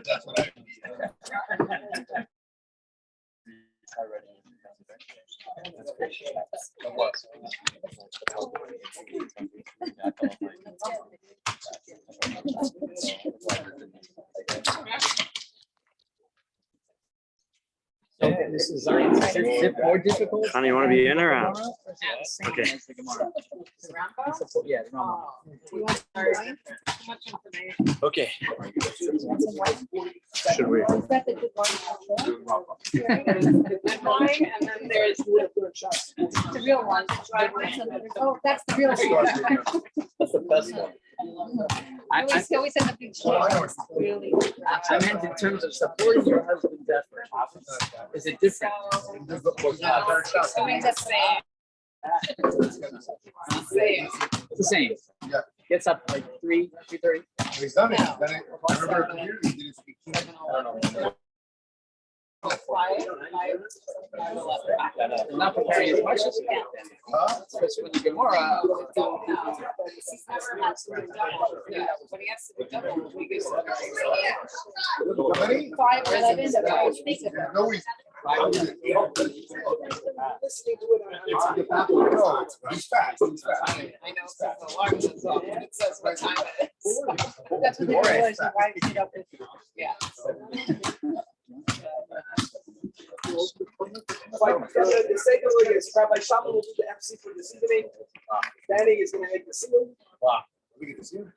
That's what I mean. It was. This is more difficult. Connie, you want to be in or out? Okay. Yeah, the Rambam. Okay. Should we? And then there's the real one. Oh, that's the real one. That's the best one. I always said the big shit. Really. I meant in terms of supporting your husband's effort. Is it different? Doing the same. It's the same. Yeah. Gets up like 3:30. He's done it. He's done it. I remember a community, he did it speaking. I don't know. They're not preparing as much as you can. Because when the Gemara, How many? 5 or 11. No reason. He's fast. He's fast. I know, so the alarm goes off and it says what time it is. That's what they realize, why we get up with, yeah. The second one is Rabbi Shaman will do the MC for this evening. Danny is going to make the singing. Wow. We get to see him.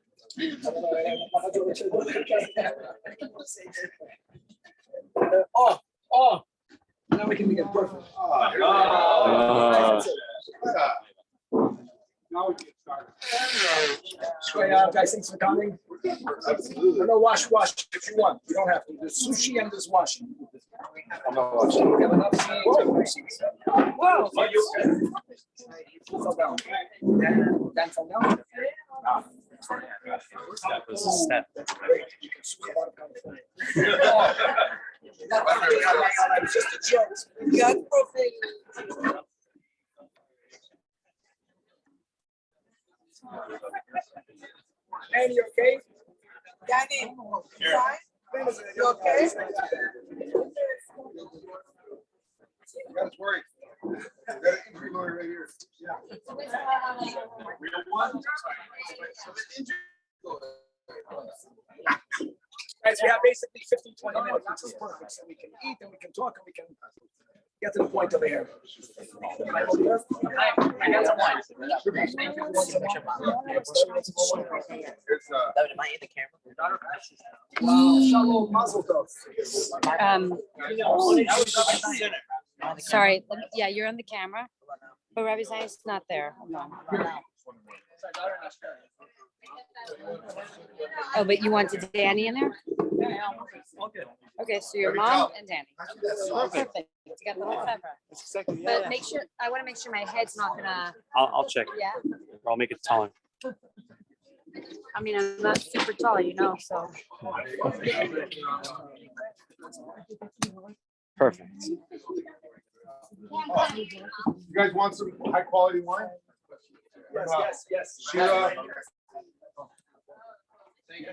Oh, now we can make it perfect. Now we can start. Guys, thanks for coming. No, wash if you want. You don't have to. There's sushi and there's washing. I'm not watching. Whoa. That was a step. It's just a joke. God profane. Danny, you okay? Danny, you okay? You guys worry. You got an injury lawyer right here. Yeah. Real one. Guys, we have basically 15, 20 minutes, which is perfect. So we can eat and we can talk and we can get to the point over here. Shalom, mazel tov. Sorry, yeah, you're on the camera, but Rabbi Zion's not there. Hold on. Oh, but you wanted Danny in there? Okay, so your mom and Danny. Perfect. You got the whole family. But make sure, I want to make sure my head's not gonna. I'll check. Yeah. Or I'll make it taller. I mean, I'm not super tall, you know, so. Perfect. You guys want some high quality wine? Yes. Shira. You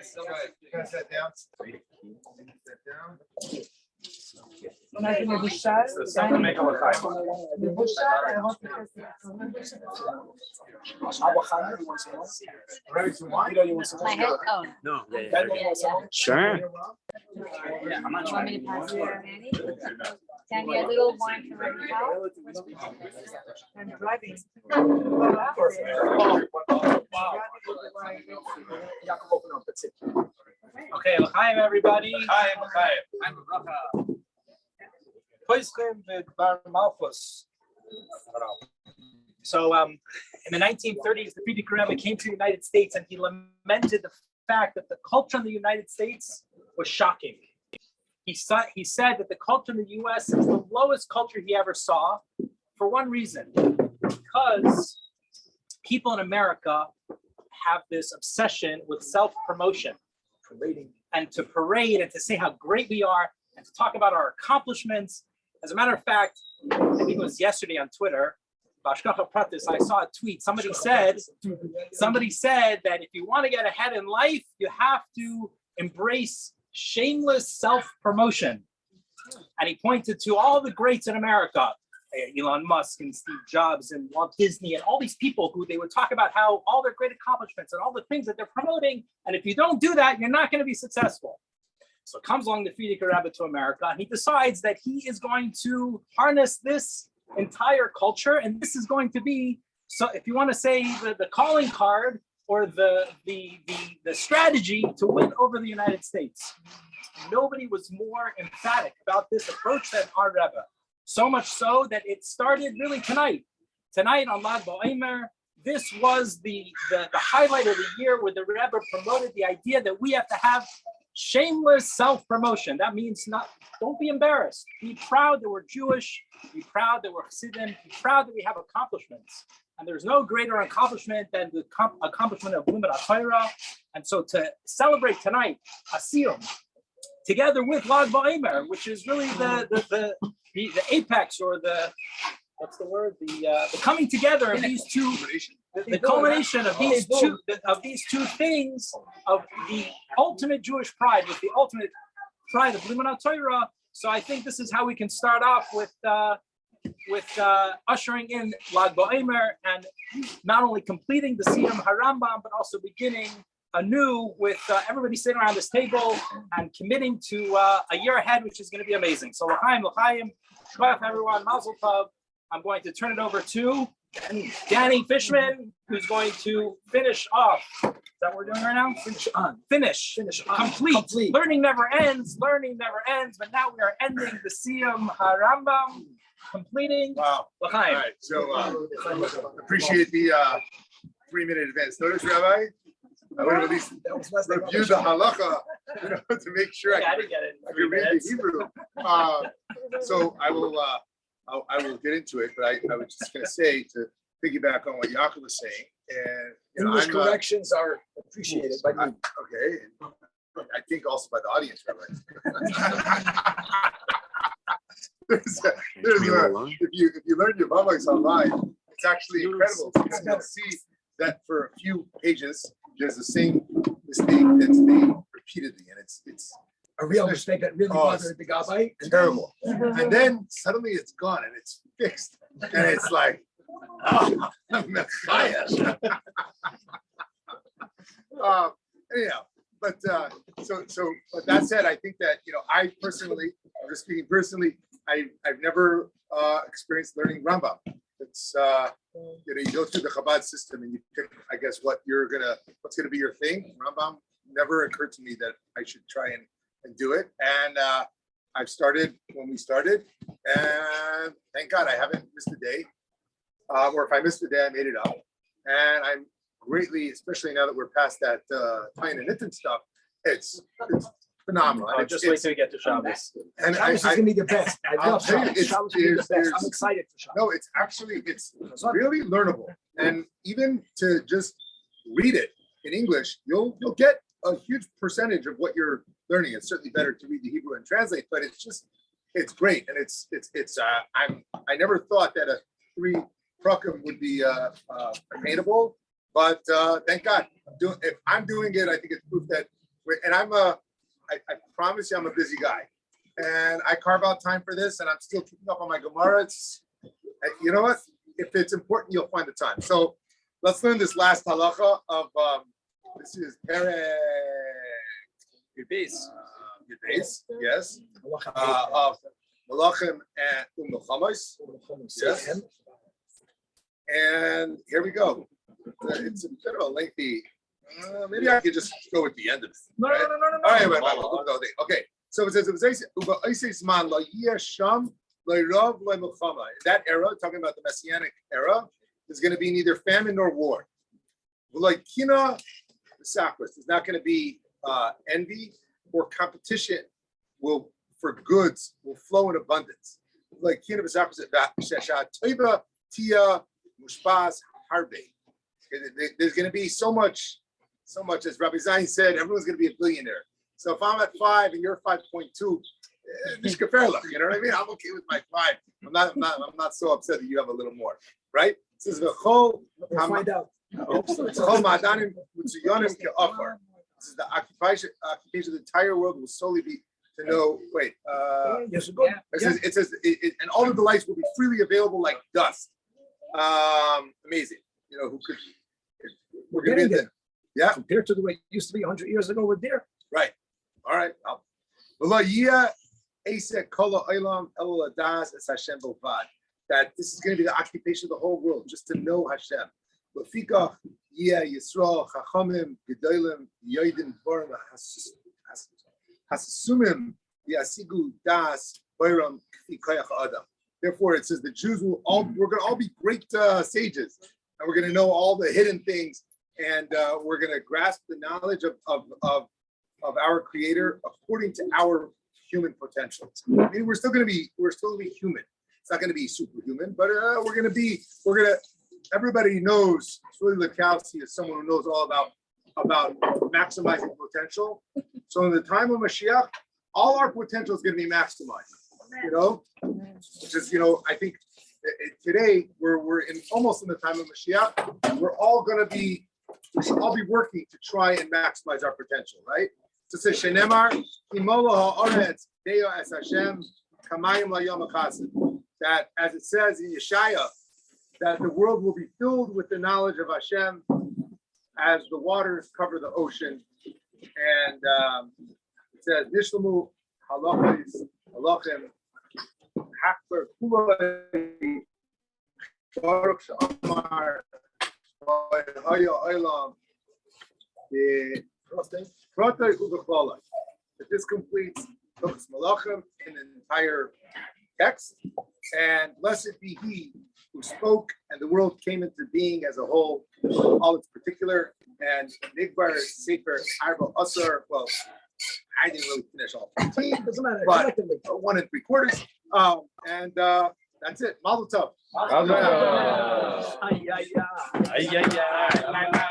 guys sit down. Sit down. Ready to wine? My head, oh, No. yeah. Sure. I'm not trying to pass it around, Danny. Danny, a little wine for right now. I'm driving. Okay, l'chaim everybody. L'chaim. So in the 1930s, the Frierdiker Rebbe came to the United States and he lamented the fact that the culture in the United States was shocking. He said that the culture in the US is the lowest culture he ever saw for one reason, because people in America have this obsession with self-promotion and to parade and to say how great we are and to talk about our accomplishments. As a matter of fact, I think it was yesterday on Twitter, Bashkacha Pratis, I saw a tweet. Somebody said that if you want to get ahead in life, you have to embrace shameless self-promotion. And he pointed to all the greats in America, Elon Musk and Steve Jobs and Walt Disney and all these people who they would talk about how all their great accomplishments and all the things that they're promoting. And if you don't do that, you're not going to be successful. So comes along the Frierdiker Rebbe to America, and he decides that he is going to harness this entire culture, and this is going to be, so if you want to say the calling card or the strategy to win over the United States. Nobody was more emphatic about this approach than our Rebbe. So much so that it started really tonight. Tonight on Lag BaOmer, this was the highlight of the year where the Rebbe promoted the idea that we have to have shameless self-promotion. That means don't be embarrassed. Be proud that we're Jewish. Be proud that we're Chassidim. Be proud that we have accomplishments. And there's no greater accomplishment than the accomplishment of Limud HaTorah. And so to celebrate tonight, a Siyum, together with Lag BaOmer, which is really the apex, or the coming together of these two, the culmination of these two things, of the ultimate Jewish pride with the ultimate pride of Limud HaTorah. So I think this is how we can start off with ushering in Lag BaOmer and not only completing the Siyum Harambam, but also beginning anew with everybody sitting around this table and committing to a year ahead, which is going to be amazing. So l'chaim, shkach everyone, mazel tov. I'm going to turn it over to Danny Fishman, who's going to finish off. Is that what we're doing right now? Finish. Complete. Learning never ends, but now we are ending the Siyum Harambam, completing. Wow. All right. So appreciate the 3-minute advance notice, Rabbi. I would have at least review the halacha, to make sure I can read the Hebrew. So I will get into it, but I was just going to say, to piggyback on what Yaakov was saying, and English corrections are appreciated by me. Okay, and I think also by the audience, Rabbi. If you learn your Mama's online, it's actually incredible, because you'll see that for a few pages there's the same mistake that's made repeatedly, and it's A real mistake that really bothered the Gabbai. terrible. And then suddenly it's gone and it's fixed, and it's like, oh, Messiah. Anyhow, but but that said, I think that, I personally, I'm just speaking personally, I've never experienced learning Rambam. It's you go through the Chabad system and you pick, I guess, what's gonna be your thing. Rambam never occurred to me that I should try and do it. And I've started when we started, and thank God I haven't missed a day. Or if I missed a day, I made it up. And I'm greatly, especially now that we're past that Tain and Nitin stuff, it's phenomenal. And Just wait till we get to Shabbos. And Shabbos is gonna be the best. I I'll love tell you, Shabbos. Shabbos will be the best. I'm excited for Shabbos. No, it's really learnable. And even to just read it in English, you'll get a huge percentage of what you're learning. It's certainly better to read the Hebrew and translate, but it's great. And I never thought that a 3 prakim would be attainable, but thank God if I'm doing it. I think it's proof that, and I promise you, I'm a busy guy, and I carve out time for this, and I'm still keeping up on my Gemara. You know what? If it's important, you'll find the time. So let's learn this last halacha of this is Perek Yudbeis, yes, of Malachim and Milchamos. Yes. And here we go. It's a bit of a lengthy. Maybe I could just go at the end of it. No. All right, wait, we'll go there. Okay. So it says, in that era, talking about the Messianic era, there's going to be neither famine nor war. There's not going to be envy or competition for goods will flow in abundance. There's going to be so much, as Rabbi Zain said, everyone's going to be a billionaire. So if I'm at 5 and you're 5.2, Mishkaferlach, you know what I mean? I'm okay with my 5. I'm not so upset that you have a little more, right? It says v'chol We'll find out. v'chol ma'adanim mitzuyonim ke'afar. This is the occupation of the entire world will solely be to know. Wait, Yes, good. it says, and all of the lights will be freely available like dust. Amazing. You know, who could? We're gonna be Getting there. Yeah. Compared to the way it used to be 100 years ago, we're there. Right. All right. That this is going to be the occupation of the whole world, just to know Hashem. Lefikach yeh Yisrael chachamim gedolim yodim dvarim hasasumim yasigu das bayram kfi koyach adam. Therefore, it says the Jews we're going to all be great sages, and we're going to know all the hidden things, and we're going to grasp the knowledge of our Creator according to our human potentials. I mean, we're still going to be human. It's not going to be superhuman, but everybody knows Shuli Lakowski is someone who knows all about maximizing potential. So in the time of Mashiach, all our potential is going to be maximized. You know, just, you know, I think today we're almost in the time of Mashiach. We should all be working to try and maximize our potential, right? So it says Shenemar, Imolo ha'oretz deyo es Hashem kamayim layom achasid. That, as it says in Yeshaya, that the world will be filled with the knowledge of Hashem as the waters cover the ocean. And it says, Nishlamu halachis halachim hakler kulay baruch she'amar haya olam pratay uvechlala. That this completes Hilchos Malachim in the entire text. And blessed be he who spoke, and the world came into being as a whole, all its particular. And Nigbar Sefer Arba Asar. Well, I didn't really finish all 15, Doesn't matter. but 1 3/4. And that's it. Mazel tov. Ay, ay, ay. Ay, ay, ay.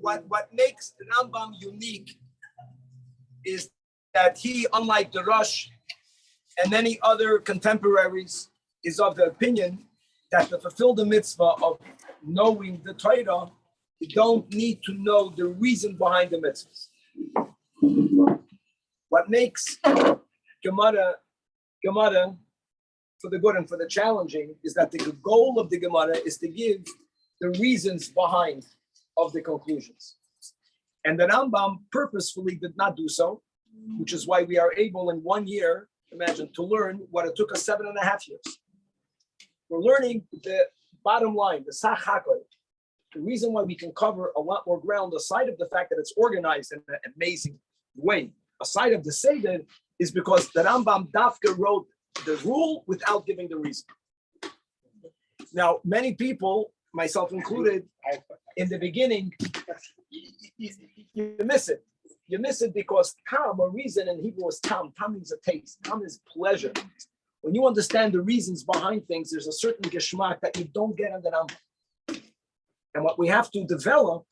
what makes the Rambam unique is that he, unlike the Rush and many other contemporaries, is of the opinion that to fulfill the mitzvah of knowing the Torah, you don't need to know the reason behind the mitzvahs. What makes Gemara for the good and for the challenging is that the goal of the Gemara is to give the reasons behind of the conclusions. And the Rambam purposefully did not do so, which is why we are able in 1 year, imagine, to learn what it took us 7.5 years. We're learning the bottom line, the Sach HaKol. The reason why we can cover a lot more ground, aside of the fact that it's organized in an amazing way, aside of the Seder, is because the Rambam Dafka wrote the rule without giving the reason. Now, many people, myself included, in the beginning, you miss it. You miss it because tam, a reason in Hebrew is tam. Tam means a taste. Tam is pleasure. When you understand the reasons behind things, there's a certain geschmack that you don't get in the Rambam. And what we have to develop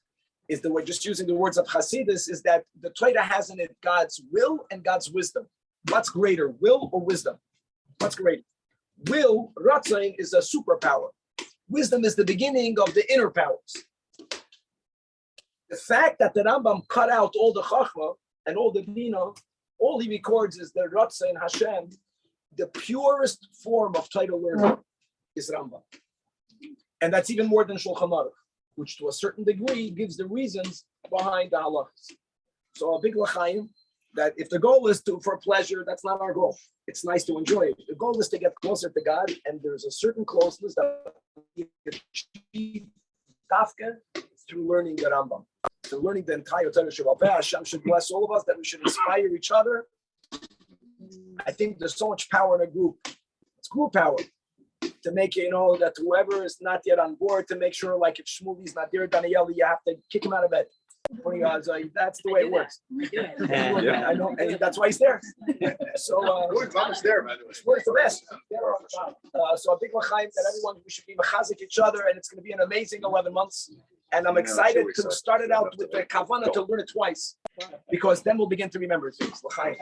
is the way, just using the words of Hasidus, is that the Torah has in it God's will and God's wisdom. What's greater, will or wisdom? What's greater? Will, Ratzain, is a superpower. Wisdom is the beginning of the inner powers. The fact that the Rambam cut out all the Chachma and all the Bina, all he records is the Ratzain Hashem, the purest form of Torah learning is Rambam. And that's even more than Shulchan Aruch, which to a certain degree gives the reasons behind the halachas. So a big l'chaim, that if the goal is for pleasure, that's not our goal. It's nice to enjoy it. The goal is to get closer to God, and there's a certain closeness that we achieve dafka through learning the Rambam. Through learning the entire Torah Shabbat. Hashem should bless all of us, that we should inspire each other. I think there's so much power in a group. It's group power. To make it, that whoever is not yet on board, to make sure, like if Shmuli's not there, Daniela, you have to kick him out of bed. That's the way it works. Yeah. I know, and that's why he's there. So, Mama's there, by the way. Shmuli's the best. So a big l'chaim that everyone, we should be mechazik each other, and it's going to be an amazing 11 months. And I'm excited to start it out with the kavana to learn it twice, because then we'll begin to remember things. L'chaim.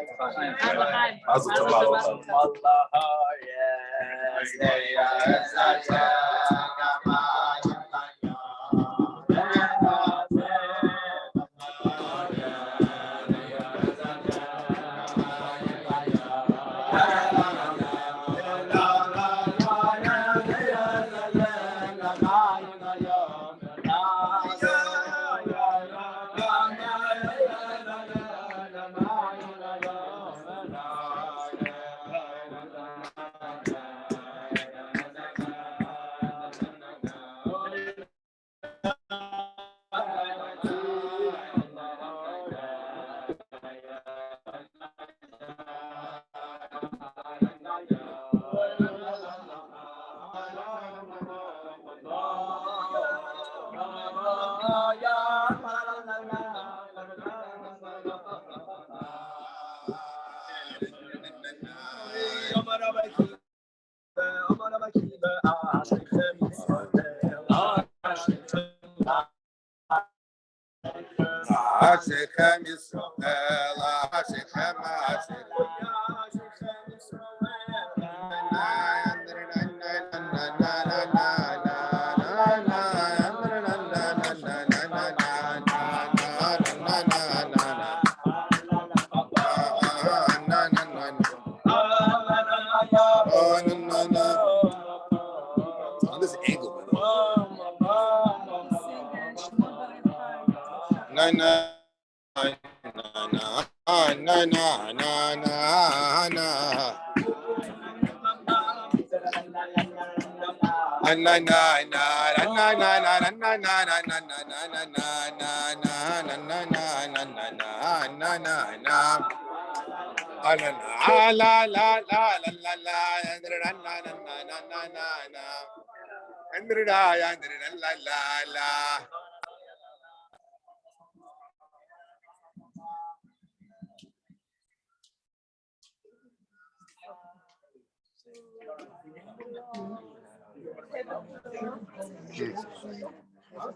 Rabbi,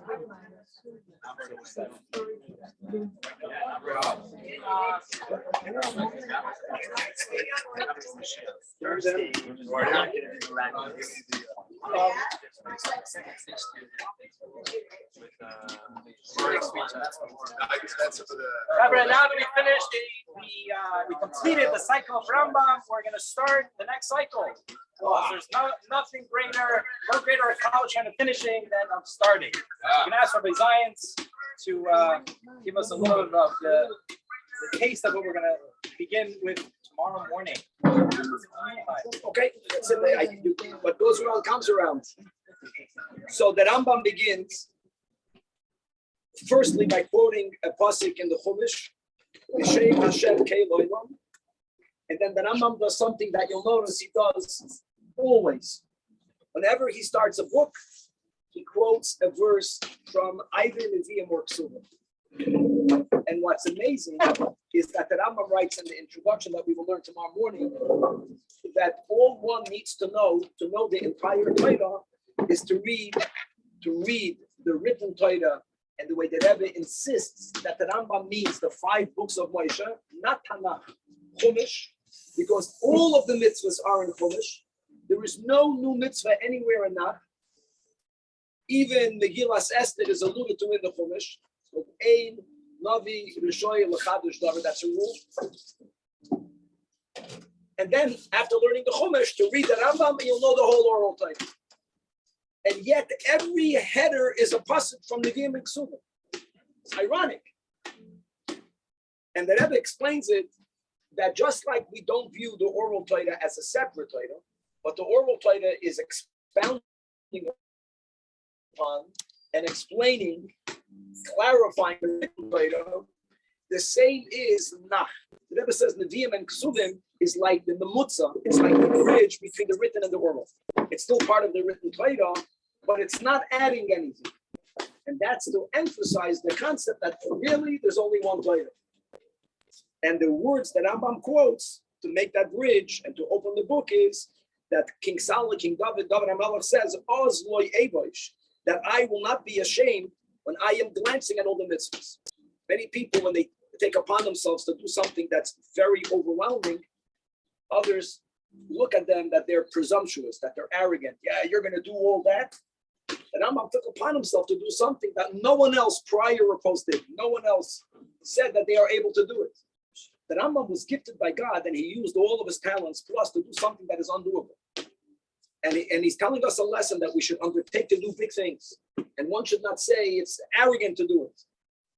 now that we finished, we completed the cycle of Rambam, we're going to start the next cycle. There's nothing greater, no greater accomplishment of finishing than of starting. You can ask Rabbi Zions to give us a little bit of the taste of what we're going to begin with tomorrow morning. Okay, that's it. What goes around comes around. So the Rambam begins firstly by quoting a pasuk in the Chumash, "B'Shem Hashem Kei Lo Yom," and then the Rambam does something that you'll notice he does always. Whenever he starts a book, he quotes a verse from either Nevi'im or Ksuvim. And what's amazing is that the Rambam writes in the introduction that we will learn tomorrow morning that all one needs to know the entire Torah is to read the written Torah, and the way the Rebbe insists that the Rambam means the 5 books of Moshe, not Tanakh, Chumash, because all of the mitzvahs are in Chumash. There is no new mitzvah anywhere in Nach. Even Megillas Esther is alluded to in the Chumash. So Ein, Navi, Rishoy, Lechadosh, Davar, that's a rule. And then after learning the Chumash, to read the Rambam, you'll know the whole oral Torah. And yet every header is a pasuk from Nevi'im and Ksuvim. It's ironic. And the Rebbe explains it that just like we don't view the oral Torah as a separate Torah, but the oral Torah is expounding upon and explaining, clarifying the written Torah, the same is Nach. The Rebbe says Nevi'im and Ksuvim is like the Memutza, it's like the bridge between the written and the oral. It's still part of the written Torah, but it's not adding anything. And that's to emphasize the concept that really there's only one Torah. And the words that Rambam quotes to make that bridge and to open the book is that King Solomon, King David HaMelech says, Oz loy evoish, that I will not be ashamed when I am glancing at all the mitzvahs. Many people, when they take upon themselves to do something that's very overwhelming, others look at them that they're presumptuous, that they're arrogant. Yeah, you're going to do all that. And Rambam took upon himself to do something that no one else prior or post did. No one else said that they are able to do it. The Rambam was gifted by God, and he used all of his talents plus to do something that is undoable. And he's telling us a lesson that we should undertake to do big things. And one should not say it's arrogant to do it.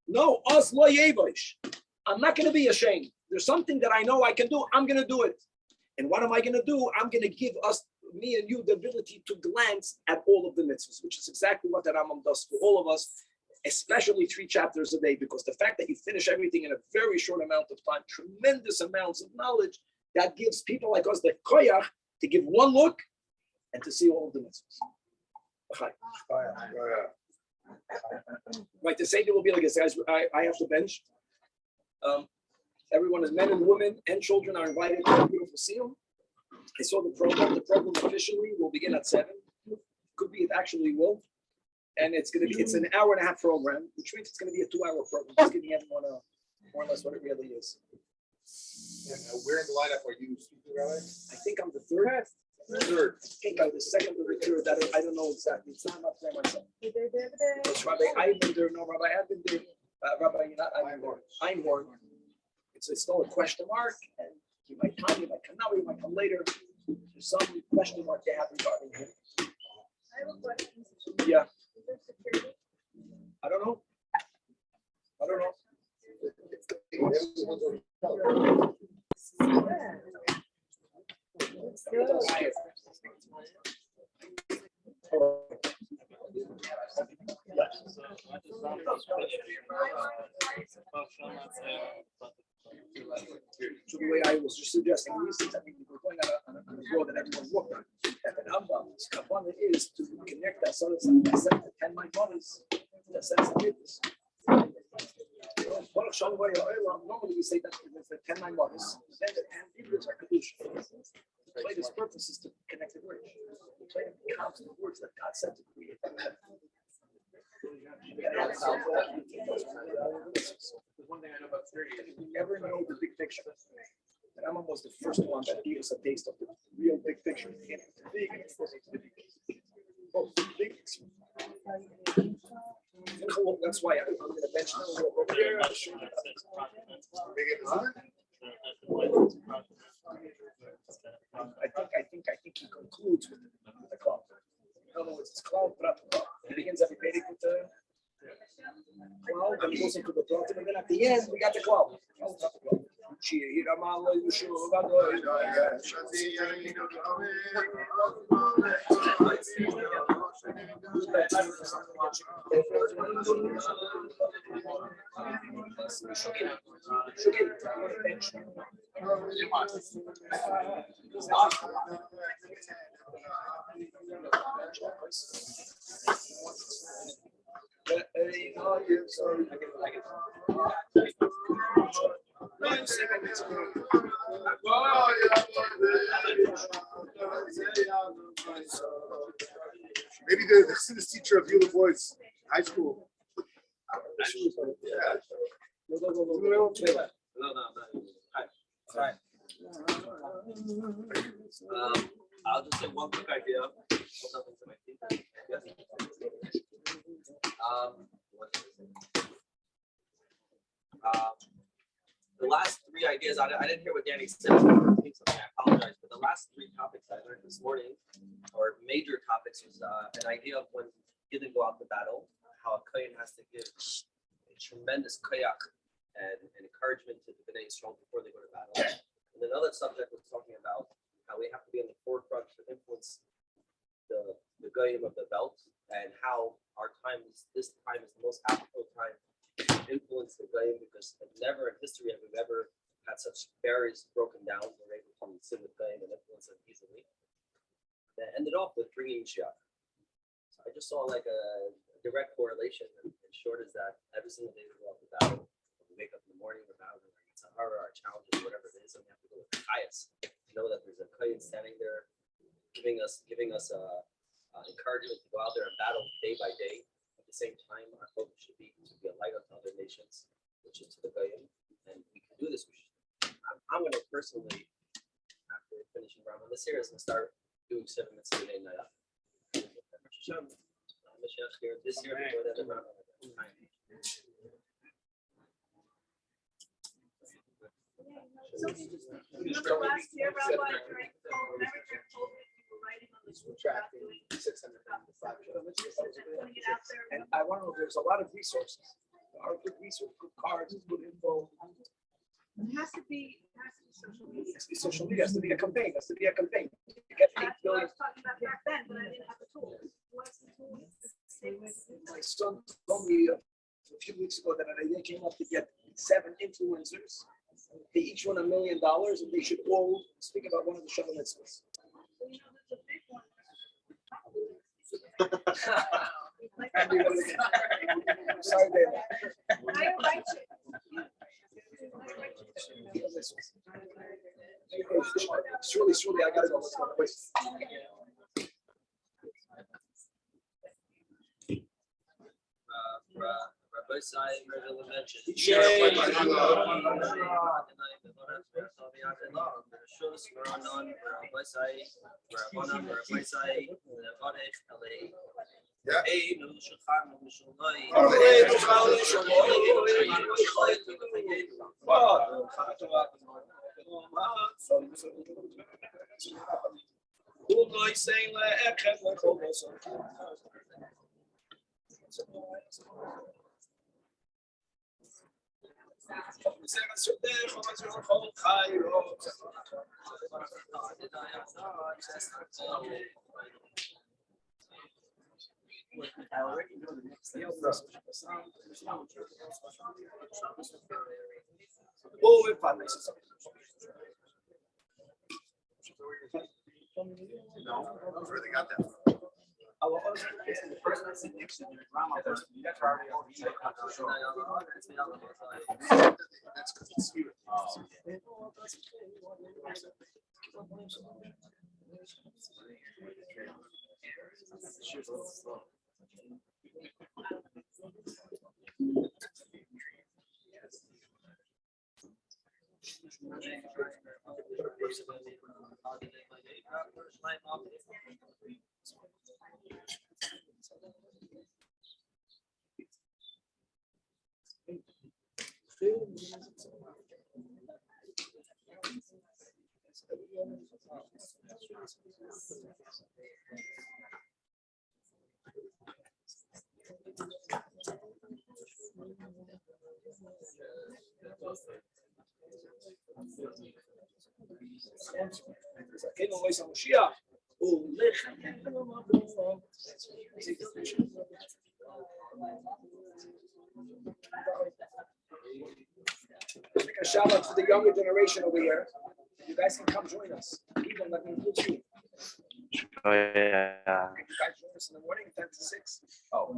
No, us lo yevosh. I'm not going to be ashamed. There's something that I know I can do. I'm going to do it. And what am I going to do? I'm going to give me and you, the ability to glance at all of the mitzvahs, which is exactly what the Rambam does for all of us, especially 3 chapters a day, because the fact that you finish everything in a very short amount of time, tremendous amounts of knowledge, that gives people like us the koyach to give one look and to see all of the mitzvahs. Right, the Seder will be like this, guys. I have to bench. Everyone is men and women and children are invited to a beautiful Siyum. I saw the program. The program officially will begin at 7. Could be it actually will. And it's an hour and a half program, which means it's going to be a 2-hour program. Just giving everyone more or less what it really is. And where in the lineup are you speaking, Rabbi? I think I'm the third. Third. I think I'm the second or the third. I don't know exactly. It's not up there myself. It's Rabbi Eivinder, no Rabbi Eivinder, Rabbi Einhorn. It's still a question mark, and he might come, he might come now, he might come later. There's some question mark they have regarding him. I have a question. Yeah. Is there security? I don't know. So the way I was just suggesting, these things, I mean, we're going on a road that everyone's walked on. And the Rambam's kavanah is to connect that sort of stuff, that set the 10 bodies, that sets the witness. Normally we say that there's the 10 bodies, then the 10 Hebrews are kedusha. The Plato's purpose is to connect the bridge. The Plato counts the words that God said to create. One thing I know about theory is we never know the big picture. And I'm almost the first one that gave us a taste of the real big picture. Big and it's supposed to be big. Oh, big. That's why I'm going to mention it over here. I'll show you that. I think he concludes with the cloud. In other words, it's cloud, but it begins every page with the cloud, and he goes into the cloud, and then at the end, we got the cloud. Maybe the Chassidus teacher of Yule Boys High School. I'll just say one quick idea. The last three ideas, I didn't hear what Danny said. I apologize, but the last three topics I learned this morning, or major topics, was an idea of when you didn't go out to battle, how a kohen has to give a tremendous koyak and encouragement to the Bnei Yisrael before they go to battle. And another subject was talking about how we have to be on the forefront to influence the goyim of the belt, and how this time is the most applicable time to influence the goyim, because never in history have we ever had such barriers broken down. We're able to sit with goyim and influence them easily. That ended off with bringing Mashiach. So I just saw like a direct correlation. And short is that every single day we go out to battle, we wake up in the morning, we're battling our challenges, whatever it is, and we have to go with the highest. Know that there's a kohen standing there, giving us encouragement to go out there and battle day by day. At the same time, our focus should be to be a light unto other nations, which is to the goyim, and we can do this. I'm going to personally, after finishing Ramadan this year, is going to start doing 7 minutes a day night. This year, before that, Ramadan. So remember last year, Rabbi, during COVID, everyone told me you were writing on the street about doing putting it out there. And I want to know, there's a lot of resources. There are good resources, good cards, good info. It has to be social media. It has to be social media, it has to be a campaign, it has to be a campaign. You get 8 That's what I billion. was talking about back then, but I didn't have the tools. What's the tool? My son told me a few weeks ago that an idea came up to get 7 influencers. They each won $1 million, and they should all speak about one of the Shabbat mitzvahs. You know, that's a big one. Sorry, Dave. I invite you. Surely, I gotta go. Let's go. Wait. Rabbi Sai, Rabbi mentioned. I already know the next thing. Oh, we're fine. No, I've really got that. The person that's next to the drama person, that's already That's because it's you. Make a shout out to the younger generation over here. You guys can come join us. Even let me include you. Oh, yeah. You guys join us in the morning, 10 to 6. Oh.